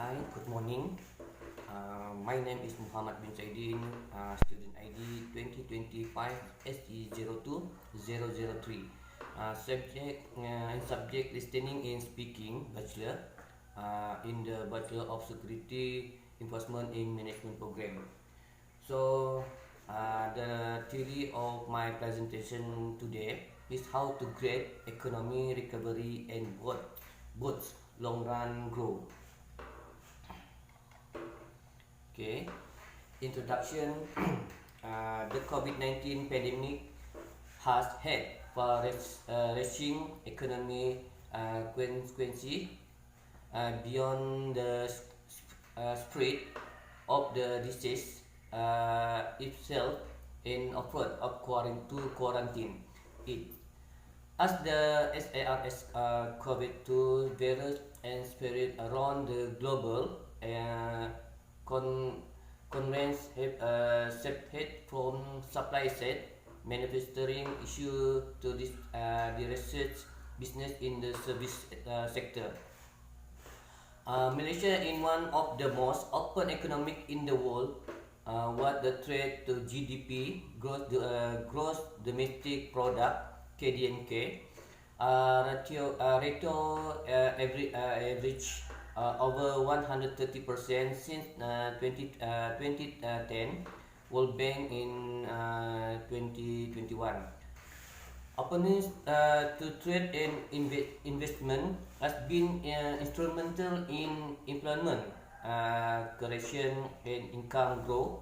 Hi, good morning. My name is Muhammad bin Saidin, student ID 2025 SE02003. Subject listening and speaking bachelor in the Bachelor of Security Enforcement in Management program. So, the theory of my presentation today is how to grade economy recovery and both long run growth. Okay, introduction. The COVID-19 pandemic has had far-reaching economic consequences beyond the spread of the disease itself and offered of quarantine it. As the SARS COVID-2 virus and spread around the global, con- convents have shifted from supply side manufacturing issue to the research business in the service sector. Malaysia in one of the most open economic in the world, what the threat to GDP gross domestic product KDNK average over 130% since 2010, World Bank in 2021. Openness to trade and investment has been instrumental in employment creation and income growth.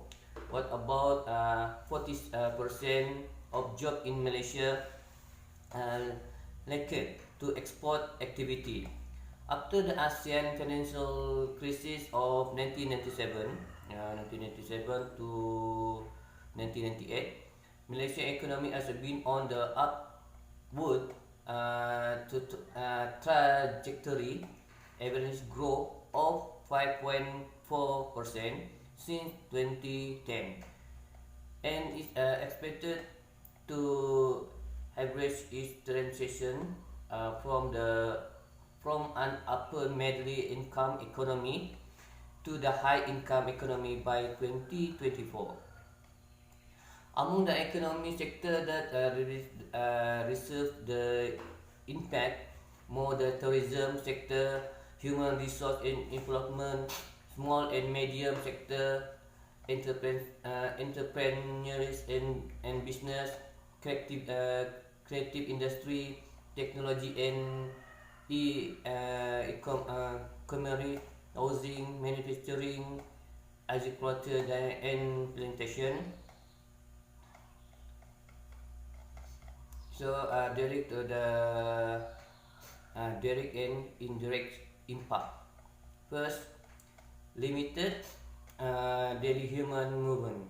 What about 40% of jobs in Malaysia linked to export activity? After the ASEAN financial crisis of 1997 to 1998, Malaysian economy has been on the upward trajectory, average growth of 5.4% since 2010, and is expected to average its transition from an upper middle income economy to the high income economy by 2024. Among the economic sector that receive the impact more the tourism sector, human resource and development, small and medium sector, entrepreneurs and business, creative industry, technology and commerce, housing, manufacturing, agriculture and plantation. So direct to the direct and indirect impact. First, limited daily human movement.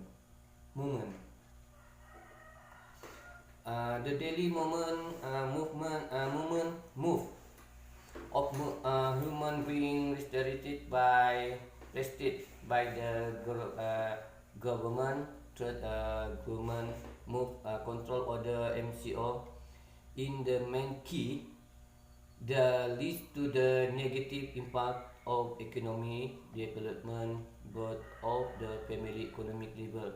The daily movement move of human being restricted by the government through government move control order MCO in the main key the leads to the negative impact of economy development both of the family economic level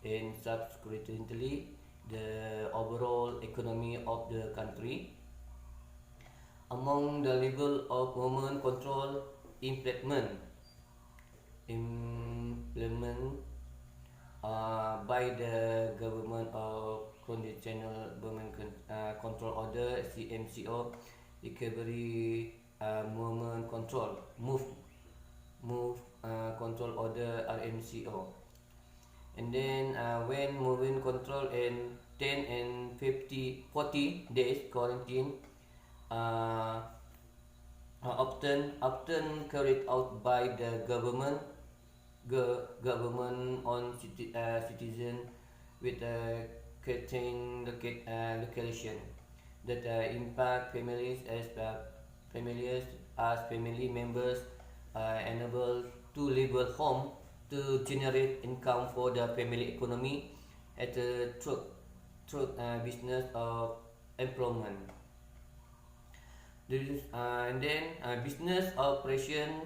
and subsequently the overall economy of the country. Among the level of government control implement by the government of conditional government control order CMCO, recovery movement control move control order RMCO, and then when moving control and 10 and 40 days quarantine uh, often carried out by the government on citizen with a certain location that impact families as family members unable to leave home to generate income for the family economy at through business of employment. And then business operation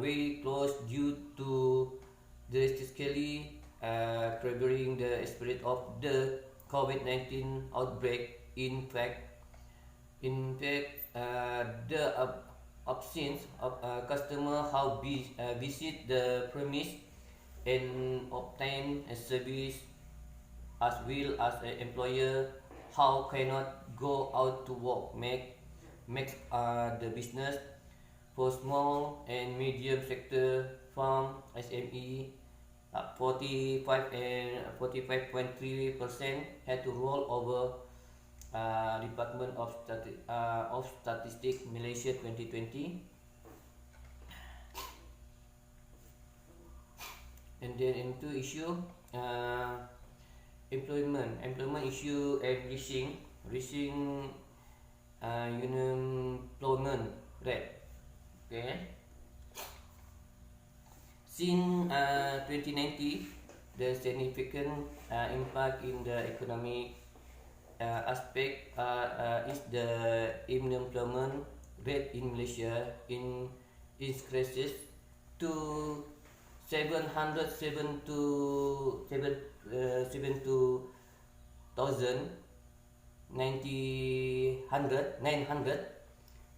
very close due to drastically triggering the spirit of the COVID-19 outbreak. In fact, the absence of customer how visit the premise and obtain a service, as well as an employer how cannot go out to work, makes the business for small and medium sector farm SME 45 and 45.3% had to roll over Department of Statistics Malaysia 2020. And then into issue uh, employment issue and reaching unemployment rate. Okay, since 2019, the significant impact in the economic aspect is the unemployment rate in Malaysia increases to 707 to 900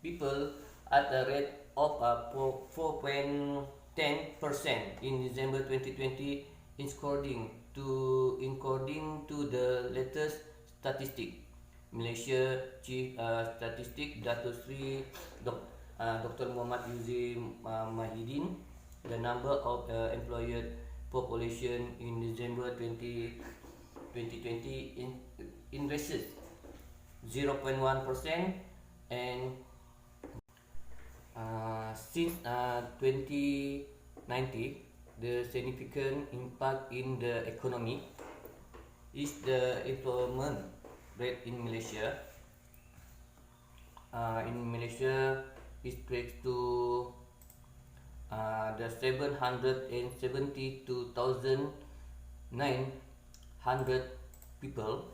people at a rate of 4.10% in December 2020, according to the latest statistic. Malaysia Chief Statistic Dato Sri Dr. Muhammad Yusri Mahidin, the number of employed population in December 2020 increases 0.1%, and since 2019, the significant impact in the economy is the employment rate in Malaysia. In Malaysia, it breaks to the 772,900 people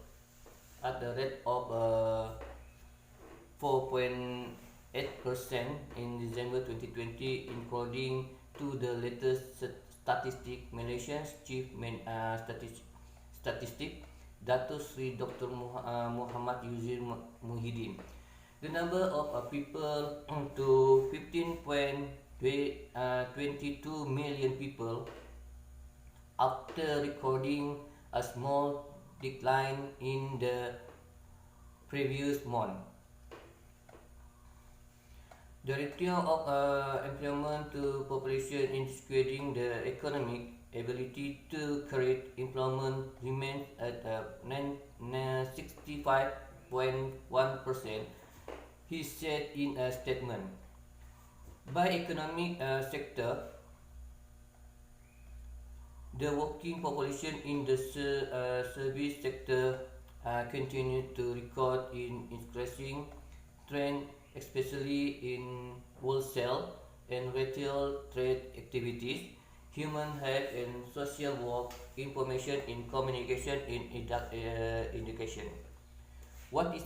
at the rate of 4.8% in December 2020, according to the latest statistic. Malaysia's Chief Statistic Dato Sri Dr. Muhammad Yusri Muhyiddin. The number of people to 15.22 million people, after recording a small decline in the previous month. The ratio of employment to population indicating the economic ability to create employment remains at 65.1%, he said in a statement. By economic sector, the working population in the service sector continued to record in increasing trend, especially in wholesale and retail trade activities, human health and social work, information in communication in education. What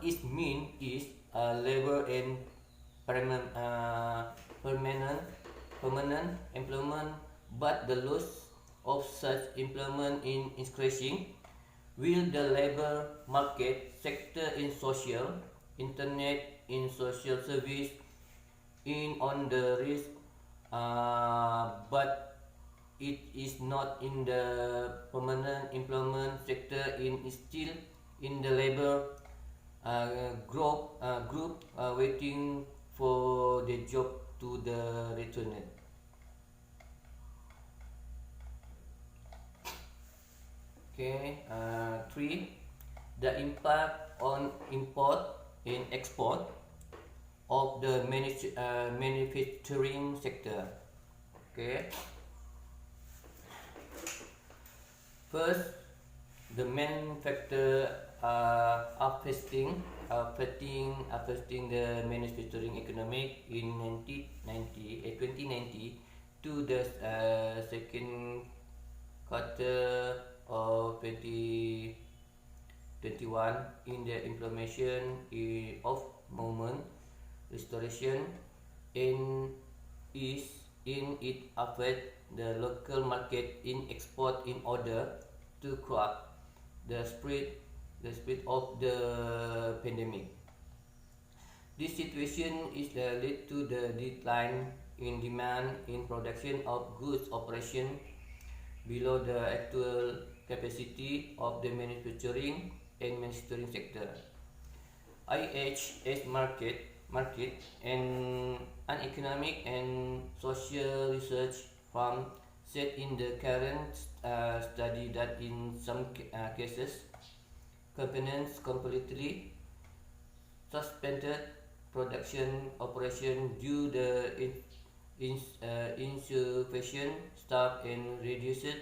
is mean is labor and permanent employment, but the loss of such employment in increasing. Will the labor market sector in social, internet, in social service, in on the risk, but it is not in the permanent employment sector, is still in the labor group waiting for the job to the return. Okay, 3. The impact on import and export of the manufacturing sector. Okay. First, the main factor affecting the manufacturing economic in 2090 to the second quarter of 2021 in the implementation of movement, restoration, and is in it affect the local market in export in order to curb the spread of the pandemic. This situation is led to the decline in demand in production of goods operation below the actual capacity of the manufacturing sector. IHS market and an economic and social research firm said in the current study that in some cases companies completely suspended production operation due the insufficient staff and reduced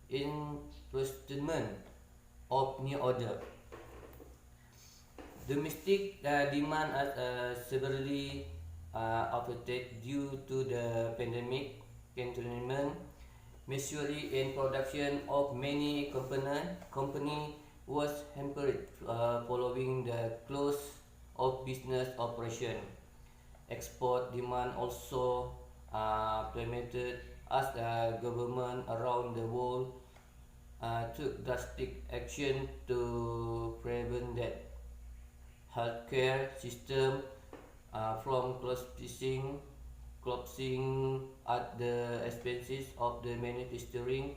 investment of new order. Domestic demand is severely affected due to the pandemic containment measures and production of many company was hampered following the close of business operation. Export demand also plummeted as the government around the world took drastic action to prevent that healthcare system from collapsing at the expenses of the manufacturing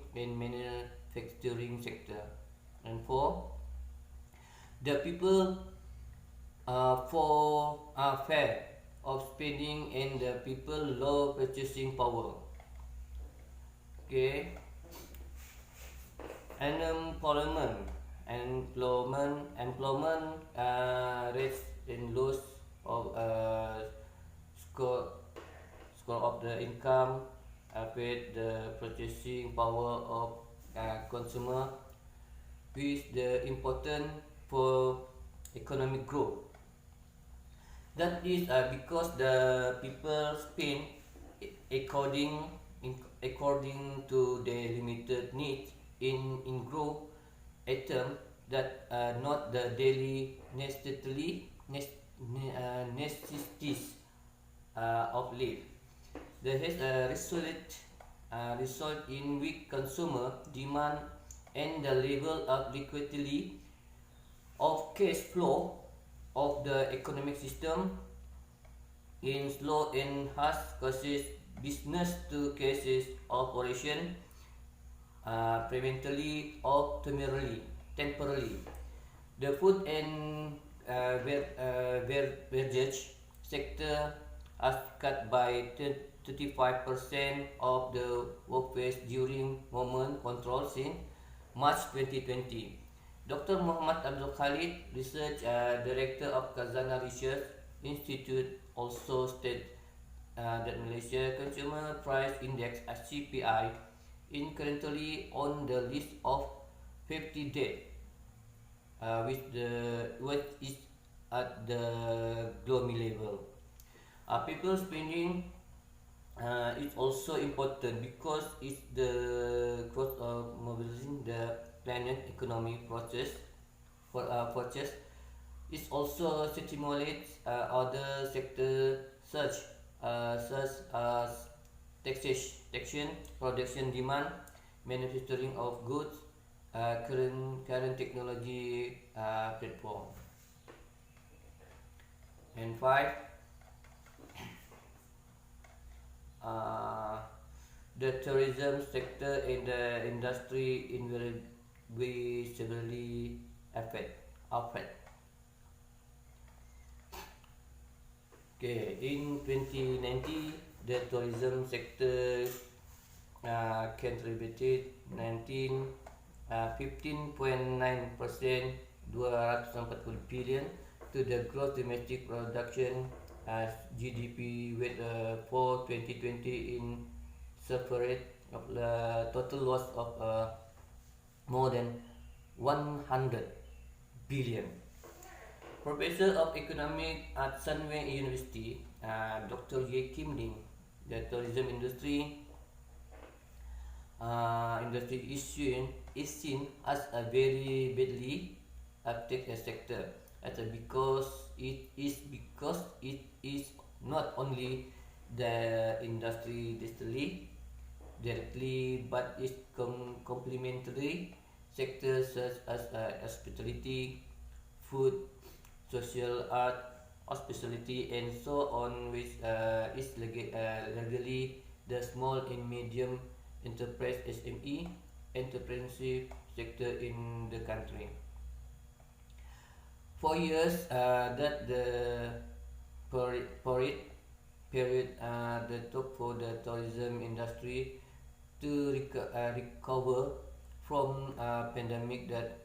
sector. And four, the people for fear of spending and the people low purchasing power. Okay, employment rates and loss of score of the income affect the purchasing power of consumer, which the important for economic growth. That is because the people spend according to their limited needs in growth item that are not the daily necessities of life. That has result in weak consumer demand and the level of liquidity of cash flow of the economic system in slow and harsh causes business to cases operation preventively or temporarily. The food and beverage sector has cut by 35% of the workforce during movement control since March 2020. Dr. Muhammad Abdul Khalid, Research Director of Khazanah Research Institute, also stated that Malaysia Consumer Price Index (CPI) is currently on the list of 50 debt, which is at the global level. People spending is also important because it's the cost of mobilizing the planet economic process purchase. It also stimulates other sectors such as taxation, production demand, manufacturing of goods, current technology platform. And five, the tourism sector in the industry invariably severely affect. Okay, in 2019, the tourism sector contributed 15.9%, 240 billion to the gross domestic production as GDP with for 2020 in separate of the total loss of more than 100 billion. Professor of Economics at Sunway University, Dr. Ye Kim Ding, the tourism industry is seen as a very badly affected sector, because it is not only the industry directly, but its complementary sectors such as hospitality, food, social art, hospitality, and so on, which is legally the small and medium enterprise SME entrepreneurship sector in the country. For years, that the period the top for the tourism industry to recover from pandemic that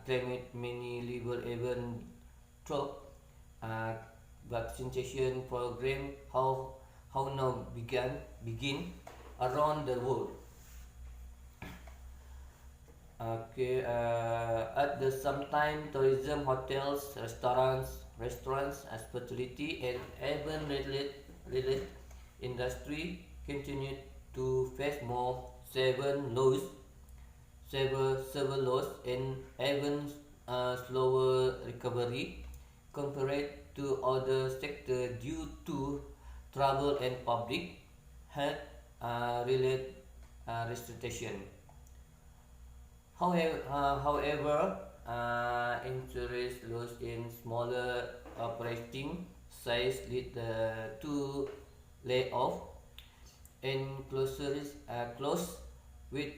claimed many legal even through uh, vaccination program how now begin around the world. Okay, at the same time, tourism, hotels, restaurants, hospitality, and even related industry continue to face more severe loss, and even slower recovery compared to other sectors due to travel and public health related restriction. However, interest loss in smaller operating size lead to layoff and close with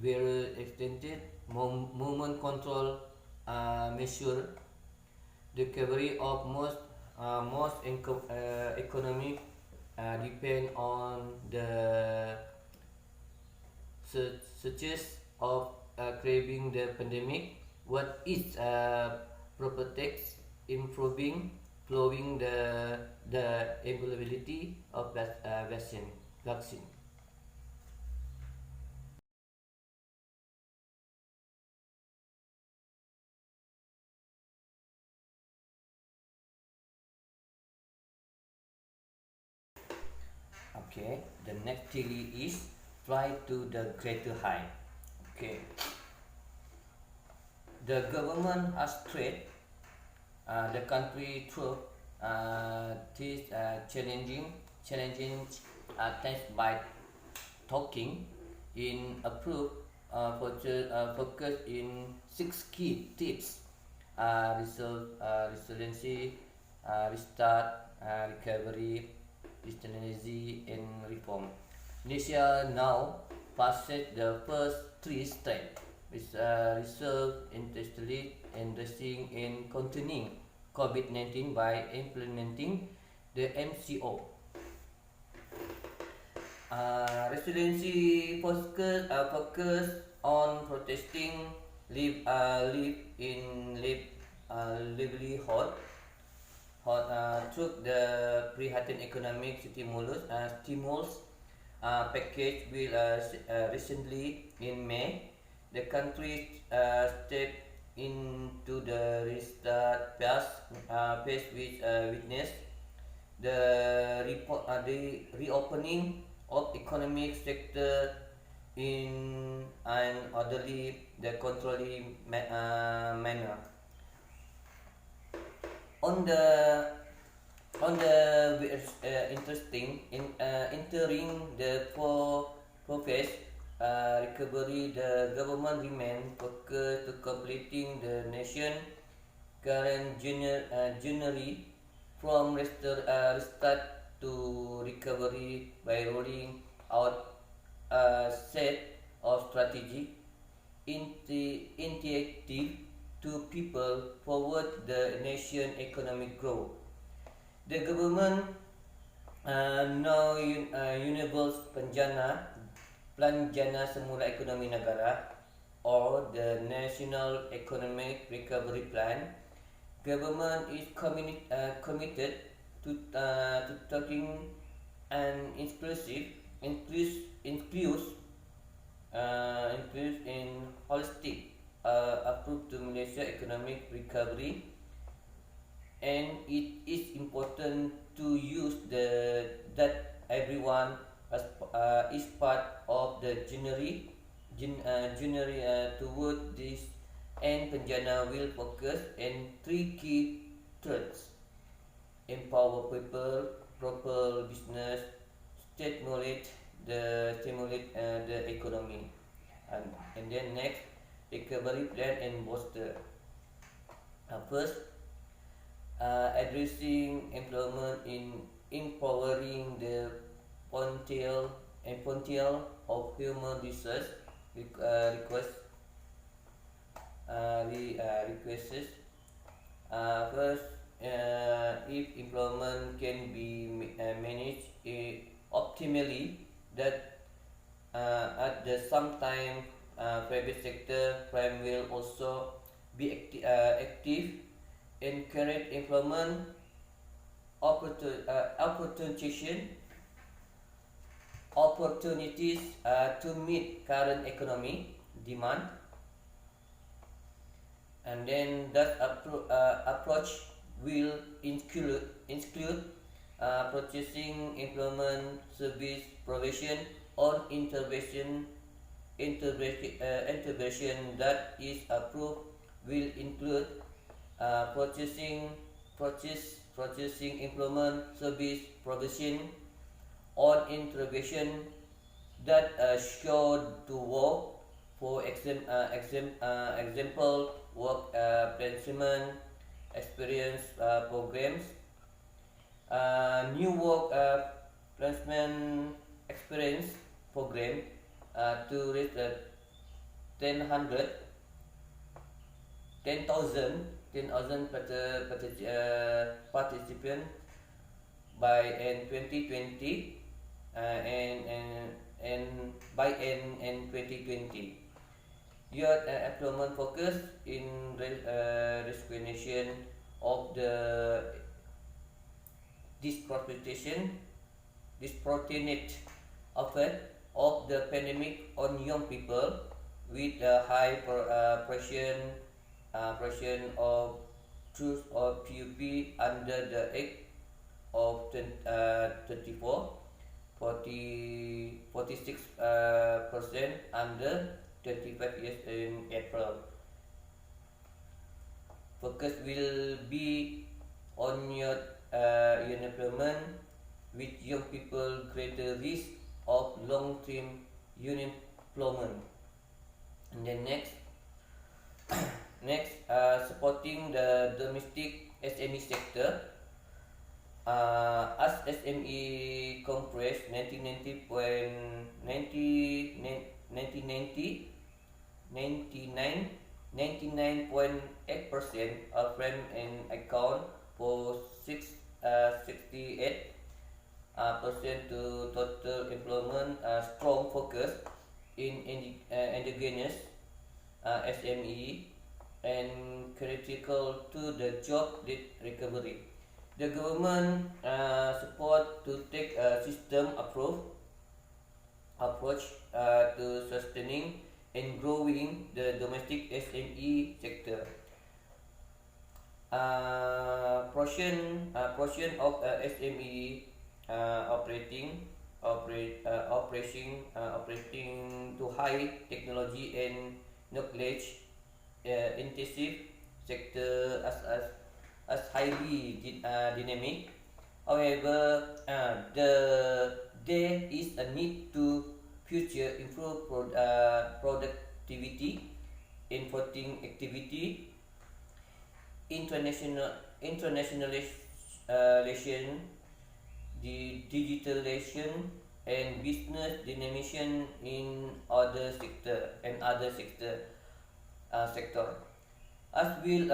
very extended movement control measure. The recovery of most economic depend on the success of craving the pandemic, what is protects improving flowing the availability of vaccine. Okay, the next theory is fly to the greater height. Okay, the government has tried the country through this challenging times by talking in approved focus in six key tips: resiliency, restart, recovery, resiliency, and reform. Indonesia now passes the first three steps with reserve intensely investing in containing COVID-19 by implementing the MCO. Focus on protesting livelihood took the pre-heightened economic stimulus package will recently in May. The country stepped into the restart phase which witnessed the reopening of economic sector in an orderly, the controlling manner. On the interesting in entering the phase recovery, the government remain focused to completing the nation current January from restart to recovery by rolling out a set of strategy initiative to people forward the nation economic growth. The government now enables Plan Jana Semula Ekonomi Negara, or the National Economic Recovery Plan. Government is committed to taking an inclusive in holistic approach to Malaysia economic recovery, and it is important to use that everyone is part of the journey toward this, and Penjana will focus on three key threats: empower people, proper business stimulate the economy. And then next, recovery plan and booster. First, addressing employment in empowering the potential of human resource request requests. First, if employment can be managed optimally, that at the same time private sector firm will also be active, encourage employment opportunity opportunities to meet current economy demand. And then that approach will include purchasing employment service provision on intervention that is approved will include purchasing employment service provision on intervention that show to work. For example, work placement experience programs, new work placement experience program to reach 10,000 participants by end 2020, and by end 2020. Your employment focus in resignation of the disproportionate effect of the pandemic on young people with a high pressure of truth or PUP under the age of 24, 46% under 25 years in April. Focus will be on your unemployment with young people greater risk of long-term unemployment. And then next, supporting the domestic SME sector. As SME compressed 99.8% of frame and account for 68% to total employment. Strong focus in indigenous SME and critical to the job recovery. The government support to take a system approach to sustaining and growing the domestic SME sector. Portion of SME operating to high technology and knowledge intensive sector as highly dynamic. However, there is a need to future improve productivity, importing activity, internationalization, the digitalization, and business dynamization in other sector. As will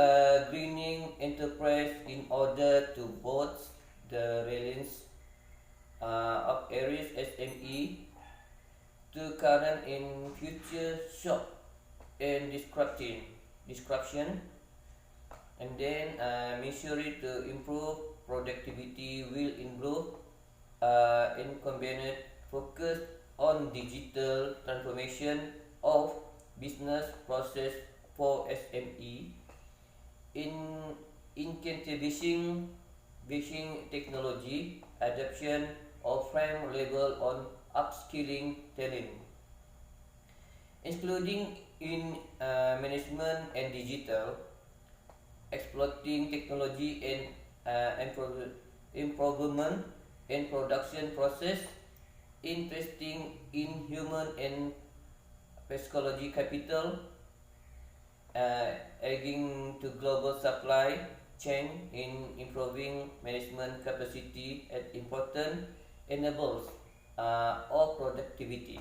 greening enterprise in order to boost the resilience of areas SME to current and future shock and disruption. And then measure to improve productivity will improve inconvenient focus on digital transformation of business process for SME, in incentivizing technology adoption of frame level on upskilling talent, including in management and digital, exploiting technology and improvement and production process, investing in human and psychology capital, adding to global supply chain in improving management capacity and important enables of productivity.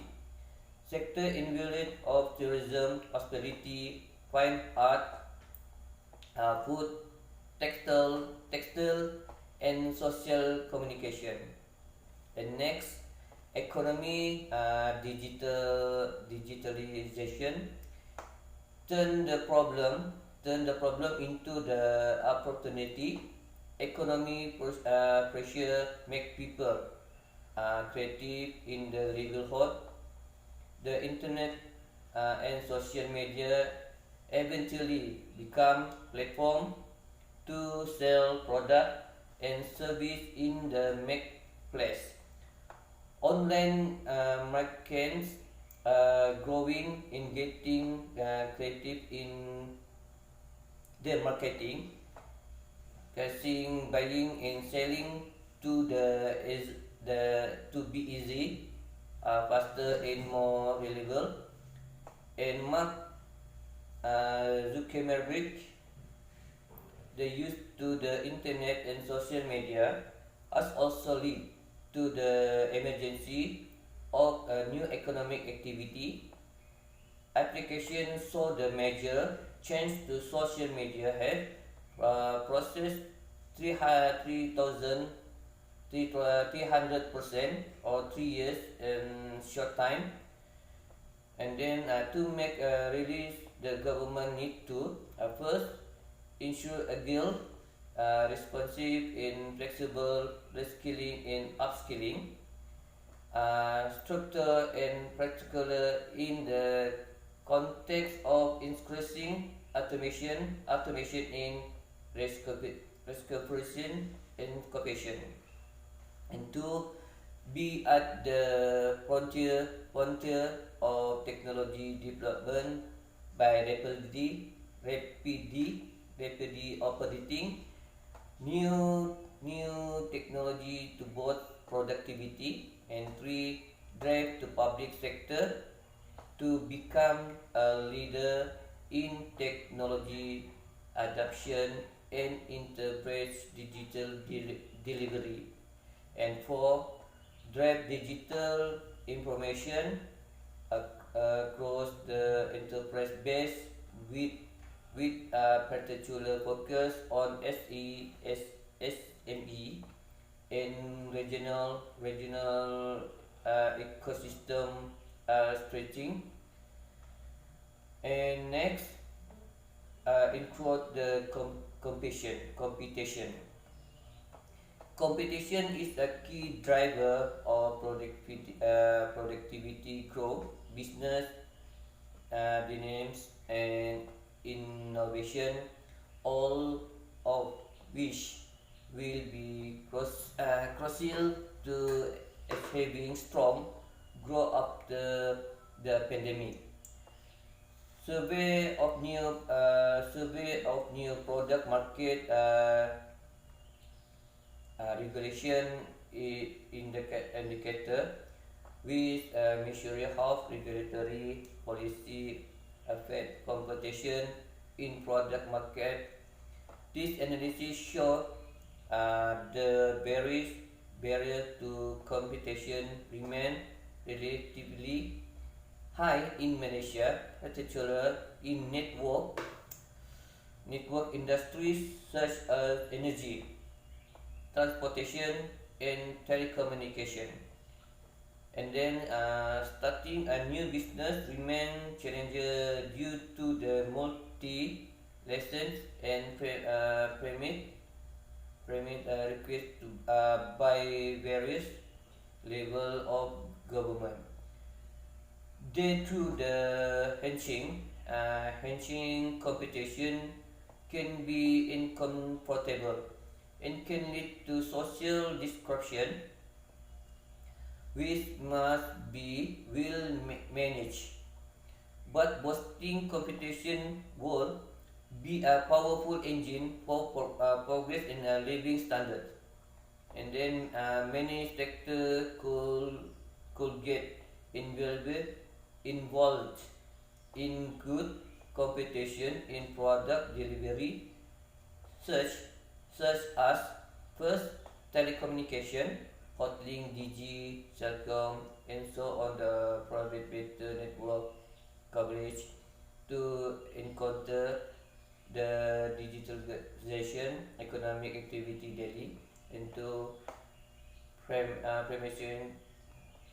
Sector involved of tourism, hospitality, fine art, food, textile, and social communication. And next, economy, digitalization turn the problem turn the problem into the opportunity. Economy pressure make people creative in the livelihood. The internet and social media eventually become platform to sell product and service in the marketplace. Online markets growing in getting creative in their marketing, casing, buying and selling to the to be easy, faster and more reliable. And Mark Zuckerberg, the use to the internet and social media has also led to the emergency of a new economic activity. Applications saw the major change to social media have processed 300% or 3 years in short time. And then to make a release, the government need to first ensure a guild responsive in flexible reskilling and upskilling, structure and practical in the context of increasing automation in recuperation and cooperation. And two, be at the frontier of technology development by rapidly operating new technology to both productivity. And three, drive the public sector to become a leader in technology adoption and integrates digital delivery. And four, drive digital information across the enterprise base with particular focus on SME and regional ecosystem stretching. And next, include the competition. Competition is a key driver of productivity growth, business dynamics, and innovation, all of which will be crucial to achieving strong growth after the pandemic. Survey of new product market regulation indicator with measure how regulatory policy affect competition in product market. This analysis show the barrier to competition remain relatively high in Malaysia, particularly in network industries such as energy, transportation, and telecommunication. And then starting a new business remain challenger due to the multi license and permit request to, by various level of government. Due to the henching competition can be uncomfortable and can lead to social disruption, which must be well managed. But boosting competition will be a powerful engine for progress in a living standard. and then many sectors could get involved in good competition in product delivery, such such as first telecommunication, Hotlink, Digi, Celcom, and so on the private better network coverage to encounter the digitalization economic activity daily into promotion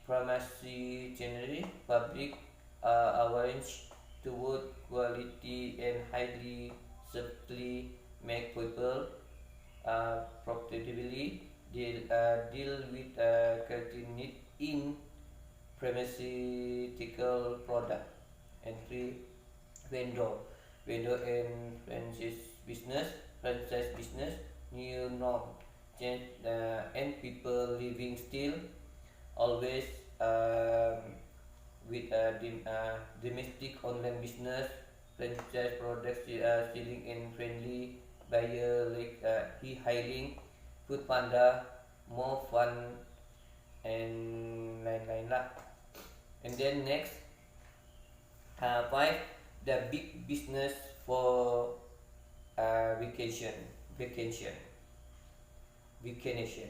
pharmacy generally public awareness toward quality and highly safely make people profitably deal with quality need in pharmaceutical product. And three, vendor vendor and franchise business new norm change and people living still always with domestic online business franchise products selling and friendly buyer like e-hailing food panda more fun and lain-lain lah. And then next, five, the big business for vacation vacation vacation.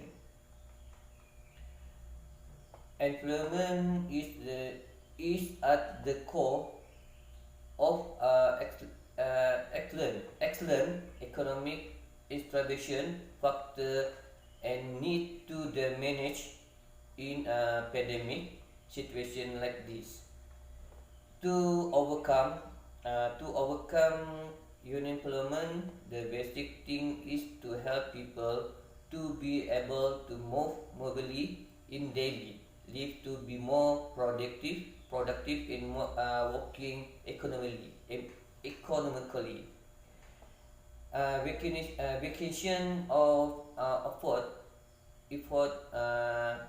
Employment is at the core of excellent economic distribution factor and need to the manage in a pandemic situation like this. To overcome unemployment, the basic thing is to help people to be able to move mobilely in daily live to be more productive in more, working economically. Vacation of effort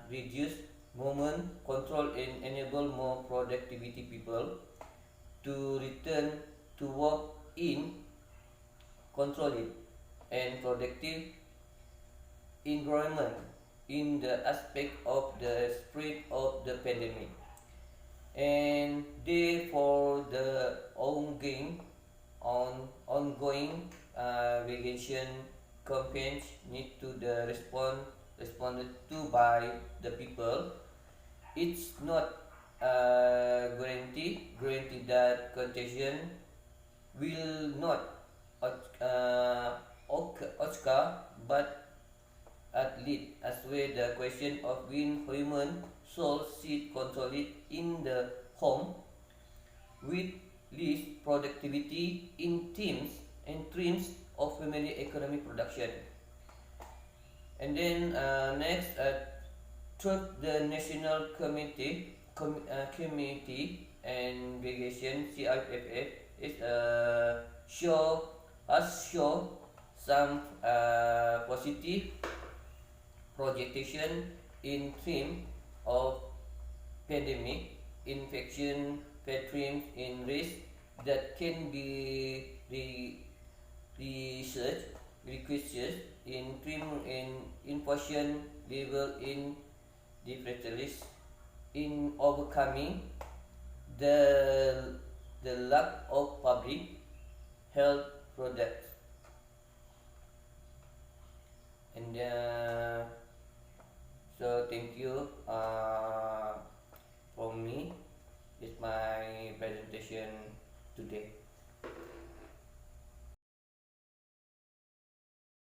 reduce movement control and enable more productivity people to return to work in controlled and productive environment in the aspect of the spread of the pandemic, and therefore the ongoing vacation campaigns need to the responded to by the people. It's not guarantee that contagion will not occur, but at least as well the question of when human soul sit controlled in the home with least productivity in teams and streams of family economic production. And then next, third, the National Community and Vacation CIFF is show some positive projection in theme of pandemic infection patterns in risk that can be researched in term in infection level in differentials in overcoming the lack of public health products. And so thank you for me. It's my presentation today.